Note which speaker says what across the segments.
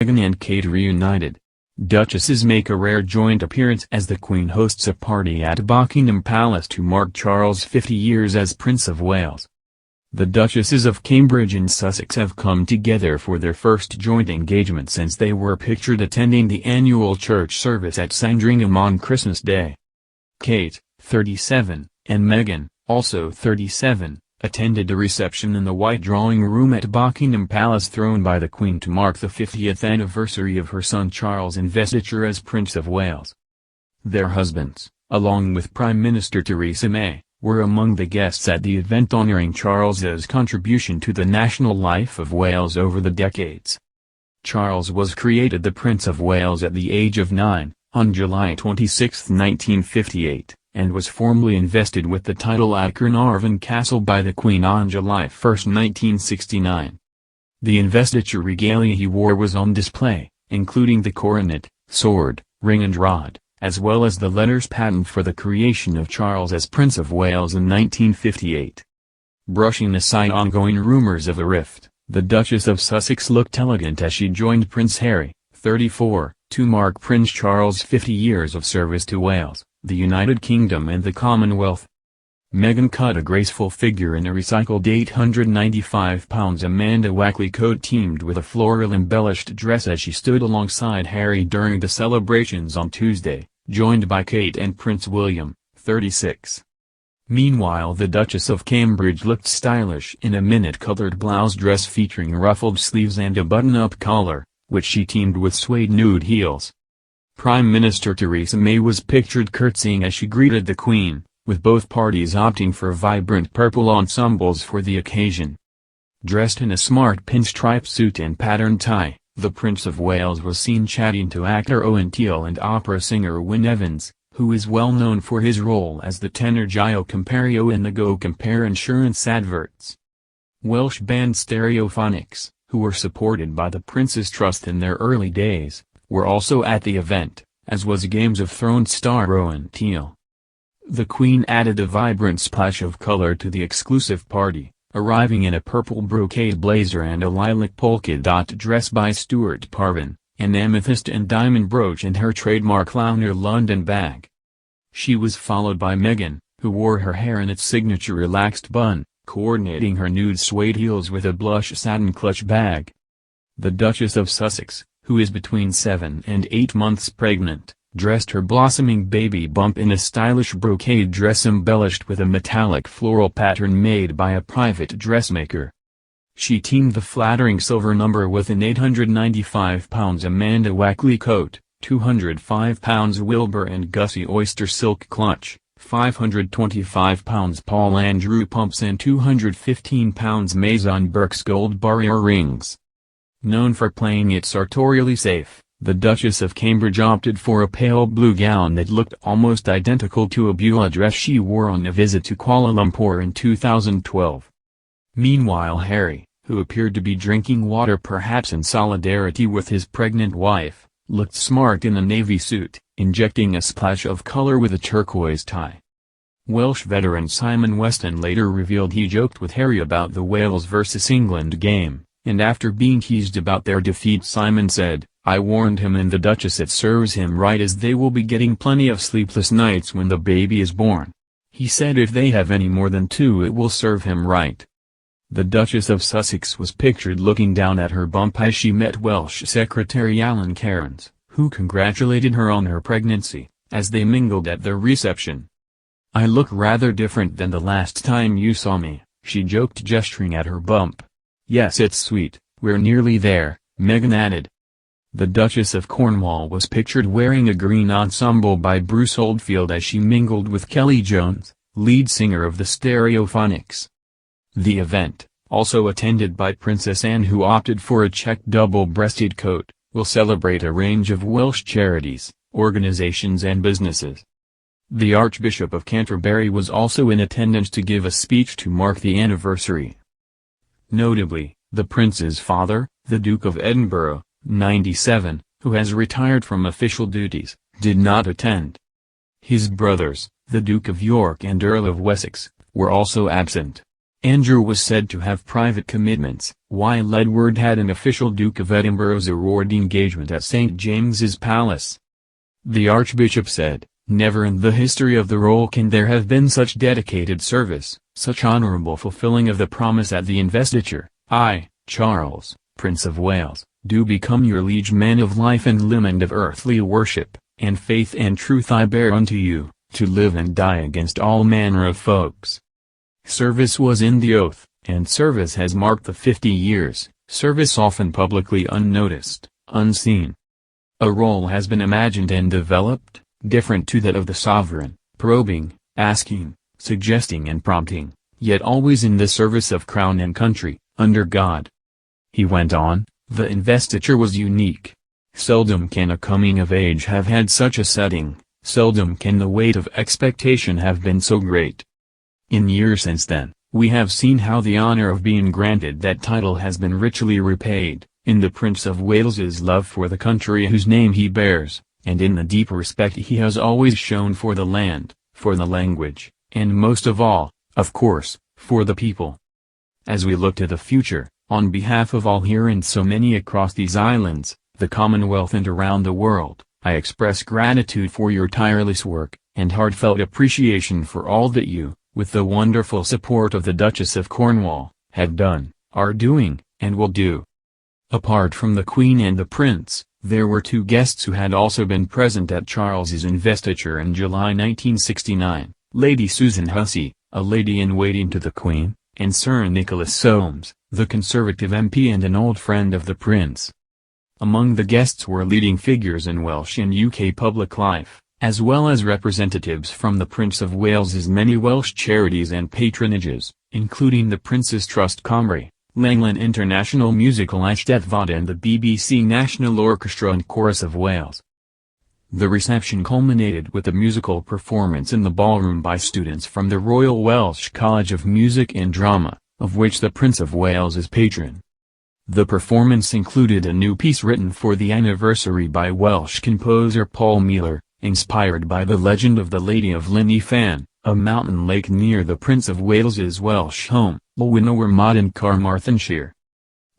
Speaker 1: Meghan and Kate reunited. Duchesses make a rare joint appearance as the Queen hosts a party at Buckingham Palace to mark Charles' 50 years as Prince of Wales. The Duchesses of Cambridge and Sussex have come together for their first joint engagement since they were pictured attending the annual church service at Sandringham on Christmas Day. Kate, 37, and Meghan, also 37, attended a reception in the White Drawing Room at Buckingham Palace thrown by the Queen to mark the 50th anniversary of her son Charles' investiture as Prince of Wales. Their husbands, along with Prime Minister Theresa May, were among the guests at the event honoring Charles's contribution to the national life of Wales over the decades. Charles was created the Prince of Wales at the age of 9, on July 26, 1958. And was formally invested with the title at Carnarvon Castle by the Queen on July 1, 1969. The investiture regalia he wore was on display, including the coronet, sword, ring and rod, as well as the letters patent for the creation of Charles as Prince of Wales in 1958. Brushing aside ongoing rumors of a rift, the Duchess of Sussex looked elegant as she joined Prince Harry, 34, to mark Prince Charles' 50 years of service to Wales, the United Kingdom and the Commonwealth. Meghan cut a graceful figure in a recycled £895 Amanda Wackley coat teamed with a floral-embellished dress as she stood alongside Harry during the celebrations on Tuesday, joined by Kate and Prince William, 36. Meanwhile, the Duchess of Cambridge looked stylish in a minute-colored blouse dress featuring ruffled sleeves and a button-up collar, which she teamed with suede nude heels. Prime Minister Theresa May was pictured curtsying as she greeted the Queen, with both parties opting for vibrant purple ensembles for the occasion. Dressed in a smart pinstripe suit and patterned tie, the Prince of Wales was seen chatting to actor Owen Teale and opera singer Wyn Evans, who is well known for his role as the tenor Gio Compario in the Go Compare insurance adverts. Welsh band Stereophonics, who were supported by the Prince's Trust in their early days, were also at the event, as was Games of Thrones star Owen Teale. The Queen added a vibrant splash of color to the exclusive party, arriving in a purple brocade blazer and a lilac polka dot dress by Stuart Parvin, an amethyst and diamond brooch and her trademark Launer London bag. She was followed by Meghan, who wore her hair in its signature relaxed bun, coordinating her nude suede heels with a blush satin clutch bag. The Duchess of Sussex, who is between 7 and 8 months pregnant, dressed her blossoming baby bump in a stylish brocade dress embellished with a metallic floral pattern made by a private dressmaker. She teamed the flattering silver number with an £895 Amanda Wackley coat, £205 Wilbur and Gussie oyster silk clutch, £525 Paul Andrew pumps and £215 Maison Berks gold bar earrings. Known for playing it sartorially safe, the Duchess of Cambridge opted for a pale blue gown that looked almost identical to a Beulah dress she wore on a visit to Kuala Lumpur in 2012. Meanwhile, Harry, who appeared to be drinking water perhaps in solidarity with his pregnant wife, looked smart in a navy suit, injecting a splash of color with a turquoise tie. Welsh veteran Simon Weston later revealed he joked with Harry about the Wales vs England game. And after being teased about their defeat, Simon said, "I warned him and the Duchess it serves him right as they will be getting plenty of sleepless nights when the baby is born. He said if they have any more than 2 it will serve him right." The Duchess of Sussex was pictured looking down at her bump as she met Welsh Secretary Alan Cairns, who congratulated her on her pregnancy, as they mingled at their reception. "I look rather different than the last time you saw me," she joked, gesturing at her bump. "Yes, it's sweet, we're nearly there," Meghan added. The Duchess of Cornwall was pictured wearing a green ensemble by Bruce Oldfield as she mingled with Kelly Jones, lead singer of the Stereophonics. The event, also attended by Princess Anne who opted for a check double-breasted coat, will celebrate a range of Welsh charities, organisations and businesses. The Archbishop of Canterbury was also in attendance to give a speech to mark the anniversary. Notably, the Prince's father, the Duke of Edinburgh, 97, who has retired from official duties, did not attend. His brothers, the Duke of York and Earl of Wessex, were also absent. Andrew was said to have private commitments, while Edward had an official Duke of Edinburgh's award engagement at St. James's Palace. The Archbishop said, "Never in the history of the royal can there have been such dedicated service, such honourable fulfilling of the promise at the investiture. I, Charles, Prince of Wales, do become your liege man of life and limb and of earthly worship, and faith and truth I bear unto you, to live and die against all manner of foes." Service was in the oath, and service has marked the 50 years, service often publicly unnoticed, unseen. A role has been imagined and developed, different to that of the sovereign, probing, asking, suggesting and prompting, yet always in the service of crown and country, under God. He went on, the investiture was unique. Seldom can a coming of age have had such a setting, seldom can the weight of expectation have been so great. In years since then, we have seen how the honor of being granted that title has been richly repaid, in the Prince of Wales's love for the country whose name he bears, and in the deep respect he has always shown for the land, for the language, and most of all, of course, for the people. As we look to the future, on behalf of all here and so many across these islands, the Commonwealth and around the world, I express gratitude for your tireless work, and heartfelt appreciation for all that you, with the wonderful support of the Duchess of Cornwall, have done, are doing, and will do. Apart from the Queen and the Prince, there were two guests who had also been present at Charles's investiture in July 1969, Lady Susan Hussey, a lady-in-waiting to the Queen, and Sir Nicholas Soames, the Conservative MP and an old friend of the Prince. Among the guests were leading figures in Welsh and UK public life, as well as representatives from the Prince of Wales's many Welsh charities and patronages, including the Prince's Trust Cymru, Langland International Musical Eisteddfod and the BBC National Orchestra and Chorus of Wales. The reception culminated with a musical performance in the ballroom by students from the Royal Welsh College of Music and Drama, of which the Prince of Wales is patron. The performance included a new piece written for the anniversary by Welsh composer Paul Mealer, inspired by the legend of the Lady of Llyn Fan, a mountain lake near the Prince of Wales's Welsh home, Llanwrmod in Carmarthenshire.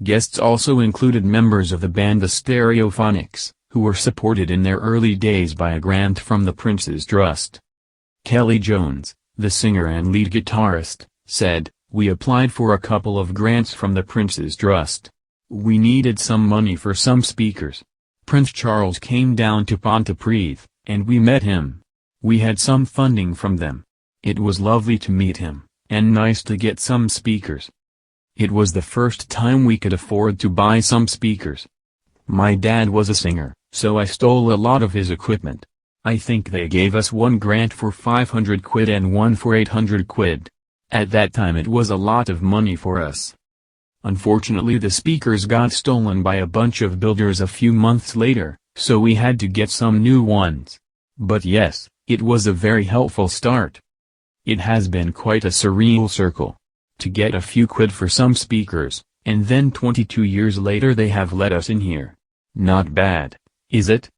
Speaker 1: Guests also included members of the band the Stereophonics, who were supported in their early days by a grant from the Prince's Trust. Kelly Jones, the singer and lead guitarist, said, "We applied for a couple of grants from the Prince's Trust. We needed some money for some speakers. Prince Charles came down to Pontypridd, and we met him. We had some funding from them. It was lovely to meet him, and nice to get some speakers. It was the first time we could afford to buy some speakers. My dad was a singer, so I stole a lot of his equipment. I think they gave us one grant for 500 quid and one for 800 quid. At that time it was a lot of money for us. Unfortunately the speakers got stolen by a bunch of builders a few months later, so we had to get some new ones. But yes, it was a very helpful start. It has been quite a surreal circle. To get a few quid for some speakers, and then 22 years later they have let us in here. Not bad, is it?"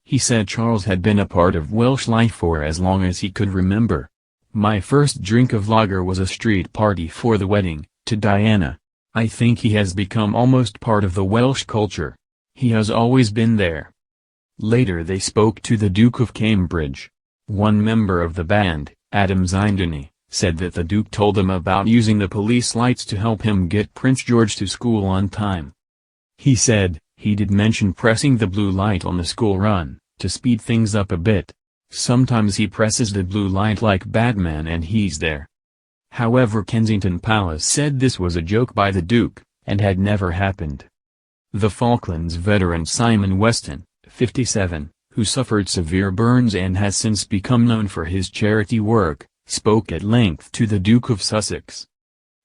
Speaker 1: He said Charles had been a part of Welsh life for as long as he could remember. "My first drink of lager was a street party for the wedding, to Diana. I think he has become almost part of the Welsh culture. He has always been there." Later they spoke to the Duke of Cambridge. One member of the band, Adam Zindani, said that the Duke told them about using the police lights to help him get Prince George to school on time. He said, he did mention pressing the blue light on the school run, to speed things up a bit. Sometimes he presses the blue light like Batman and he's there. However, Kensington Palace said this was a joke by the Duke, and had never happened. The Falklands veteran Simon Weston, 57, who suffered severe burns and has since become known for his charity work, spoke at length to the Duke of Sussex.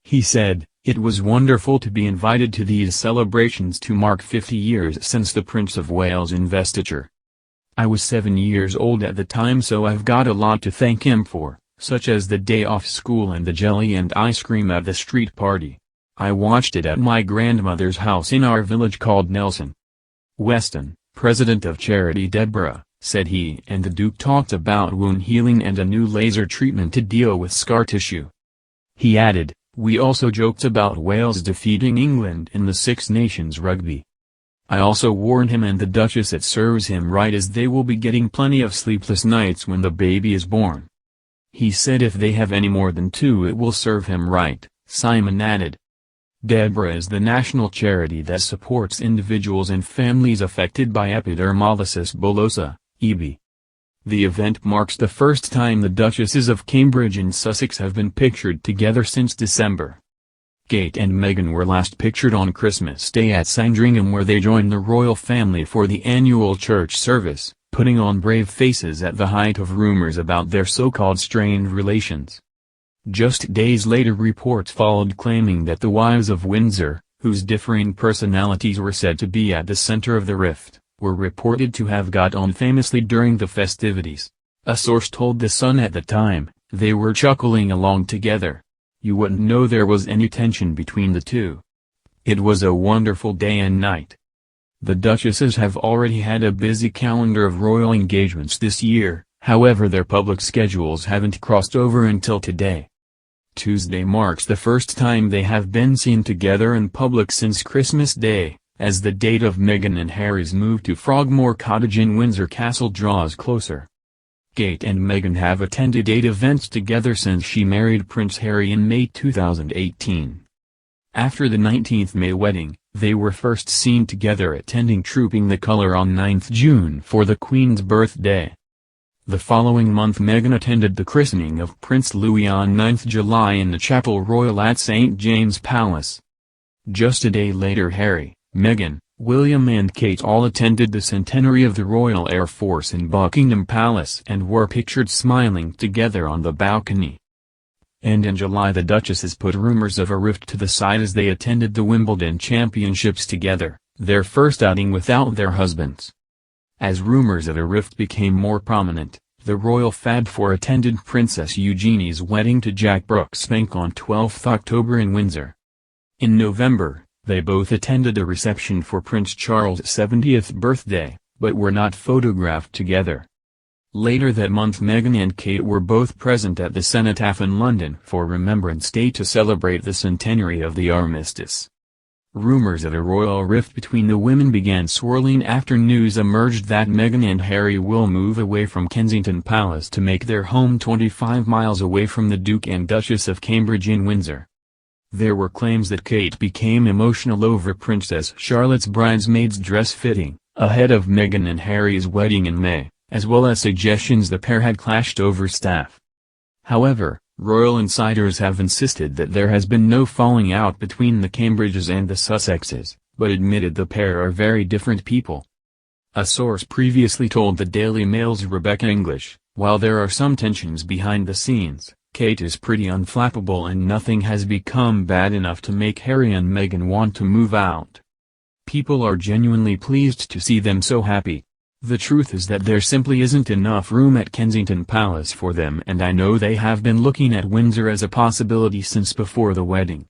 Speaker 1: He said, "It was wonderful to be invited to these celebrations to mark 50 years since the Prince of Wales' investiture. I was 7 years old at the time, so I've got a lot to thank him for, such as the day off school and the jelly and ice cream at the street party. I watched it at my grandmother's house in our village called Nelson." Weston, president of Charity Deborah, said he and the Duke talked about wound healing and a new laser treatment to deal with scar tissue. He added, We also joked about Wales defeating England in the Six Nations rugby. I also warned him and the Duchess it serves him right as they will be getting plenty of sleepless nights when the baby is born. He said if they have any more than two it will serve him right, Simon added. Deborah is the national charity that supports individuals and families affected by epidermolysis bullosa, EB. The event marks the first time the Duchesses of Cambridge and Sussex have been pictured together since December. Kate and Meghan were last pictured on Christmas Day at Sandringham where they joined the royal family for the annual church service, putting on brave faces at the height of rumors about their so-called strained relations. Just days later reports followed claiming that the wives of Windsor, whose differing personalities were said to be at the center of the rift, were reported to have got on famously during the festivities. A source told The Sun at the time, they were chuckling along together. You wouldn't know there was any tension between the two. It was a wonderful day and night. The Duchesses have already had a busy calendar of royal engagements this year, however their public schedules haven't crossed over until today. Tuesday marks the first time they have been seen together in public since Christmas Day, as the date of Meghan and Harry's move to Frogmore Cottage in Windsor Castle draws closer. Kate and Meghan have attended 8 events together since she married Prince Harry in May 2018. After the 19th May wedding, they were first seen together attending Trooping the Colour on 9th June for the Queen's birthday. The following month Meghan attended the christening of Prince Louis on 9th July in the Chapel Royal at St James's Palace. Just a day later Harry, Meghan, William and Kate all attended the centenary of the Royal Air Force in Buckingham Palace and were pictured smiling together on the balcony. And in July the Duchesses put rumors of a rift to the side as they attended the Wimbledon Championships together, their first outing without their husbands. As rumors of a rift became more prominent, the royal Fab Four attended Princess Eugenie's wedding to Jack Brooksbank on 12 October in Windsor. In November, they both attended a reception for Prince Charles' 70th birthday, but were not photographed together. Later that month Meghan and Kate were both present at the Cenotaph in London for Remembrance Day to celebrate the centenary of the armistice. Rumors of a royal rift between the women began swirling after news emerged that Meghan and Harry will move away from Kensington Palace to make their home 25 miles away from the Duke and Duchess of Cambridge in Windsor. There were claims that Kate became emotional over Princess Charlotte's bridesmaid's dress fitting, ahead of Meghan and Harry's wedding in May, as well as suggestions the pair had clashed over staff. However, royal insiders have insisted that there has been no falling out between the Cambridges and the Sussexes, but admitted the pair are very different people. A source previously told the Daily Mail's Rebecca English, while there are some tensions behind the scenes, Kate is pretty unflappable and nothing has become bad enough to make Harry and Meghan want to move out. People are genuinely pleased to see them so happy. The truth is that there simply isn't enough room at Kensington Palace for them and I know they have been looking at Windsor as a possibility since before the wedding.